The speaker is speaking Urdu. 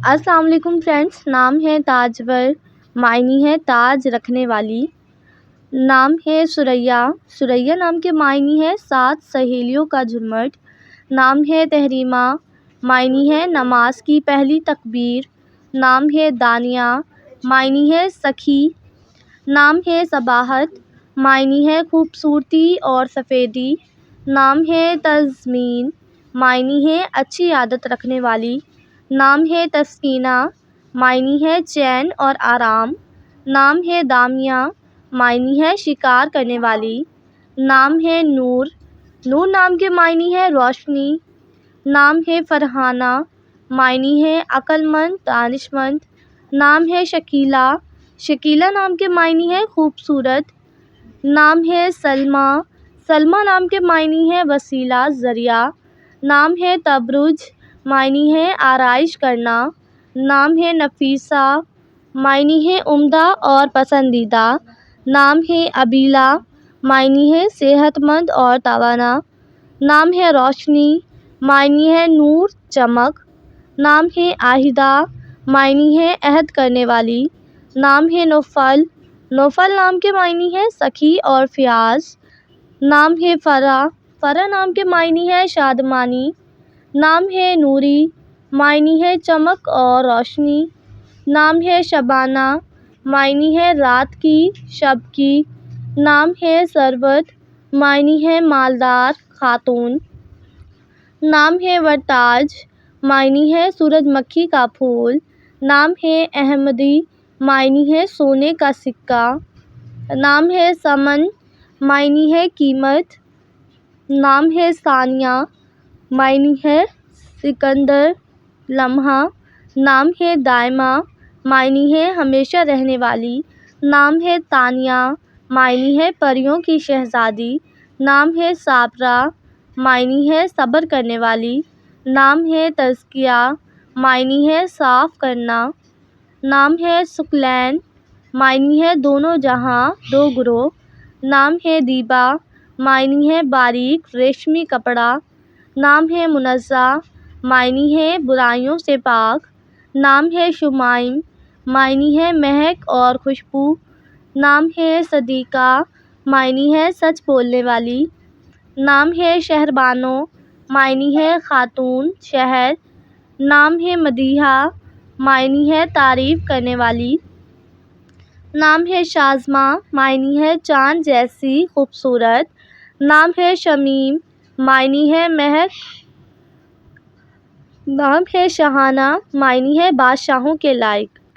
السلام علیکم فرینڈس، نام ہے تاجور، معنی ہے تاج رکھنے والی۔ نام ہے ثریا، ثریا نام کے معنی ہے 7 سہیلیوں کا جھرمٹ۔ نام ہے تحریمہ، معنی ہے نماز کی پہلی تکبیر۔ نام ہے دانیہ، معنی ہے سخی۔ نام ہے صباحت، معنی ہے خوبصورتی اور سفیدی۔ نام ہے تزمین، معنی ہے اچھی عادت رکھنے والی۔ نام ہے تسکینہ، معنی ہے چین اور آرام۔ نام ہے دامیہ، معنی ہے شکار کرنے والی۔ نام ہے نور، نور نام کے معنی ہے روشنی۔ نام ہے فرحانہ، معنی ہے عقل مند، دانش مند۔ نام ہے شکیلہ، شکیلہ نام کے معنی ہے خوبصورت۔ نام ہے سلمیٰ، سلمیٰ نام کے معنی ہے وسیلہ، ذریعہ۔ نام ہے تبرج، معنی ہے آرائش کرنا۔ نام ہے نفیسہ، معنی ہے عمدہ اور پسندیدہ۔ نام ہے ابیلہ، معنی ہے صحت مند اور توانا۔ نام ہے روشنی، معنی ہے نور، چمک۔ نام ہے عاہدہ، معنی ہے عہد کرنے والی۔ نام ہے نوفل، نوفل نام کے معنی ہے سخی اور فیاض۔ نام ہے فرح، فرح نام کے معنی ہے شادمانی۔ نام ہے نوری، معنی ہے چمک اور روشنی۔ نام ہے شبانہ، معنی ہے رات کی، شب کی۔ نام ہے ثروت، معنی ہے مالدار، خاتون۔ نام ہے ورتاج، معنی ہے سورج مکھی کا پھول۔ نام ہے احمدی، معنی ہے سونے کا سکہ۔ نام ہے ثمن، معنی ہے قیمت۔ نام ہے ثانیہ، معنی ہے سکندر، لمحہ۔ نام ہے دائمہ، معنی ہے ہمیشہ رہنے والی۔ نام ہے تانیہ، معنی ہے پریوں کی شہزادی۔ نام ہے صابرہ، معنی ہے صبر کرنے والی۔ نام ہے تزکیہ، معنی ہے صاف کرنا۔ نام ہے ثقلین، معنی ہے دونوں جہاں، دو گروہ۔ نام ہے دیبا، معنی ہے باریک ریشمی کپڑا۔ نام ہے منزہ، معنی ہے برائیوں سے پاک۔ نام ہے شمائم، معنی ہے مہک اور خوشبو۔ نام ہے صدیقہ، معنی ہے سچ بولنے والی۔ نام ہے شہربانو، معنی ہے خاتون، شہر۔ نام ہے مدیحہ، معنی ہے تعریف کرنے والی۔ نام ہے شازمہ، معنی ہے چاند جیسی خوبصورت۔ نام ہے شمیم، معنی ہے مہک۔ نام ہے شاہانہ، معنی ہے بادشاہوں کے لائق۔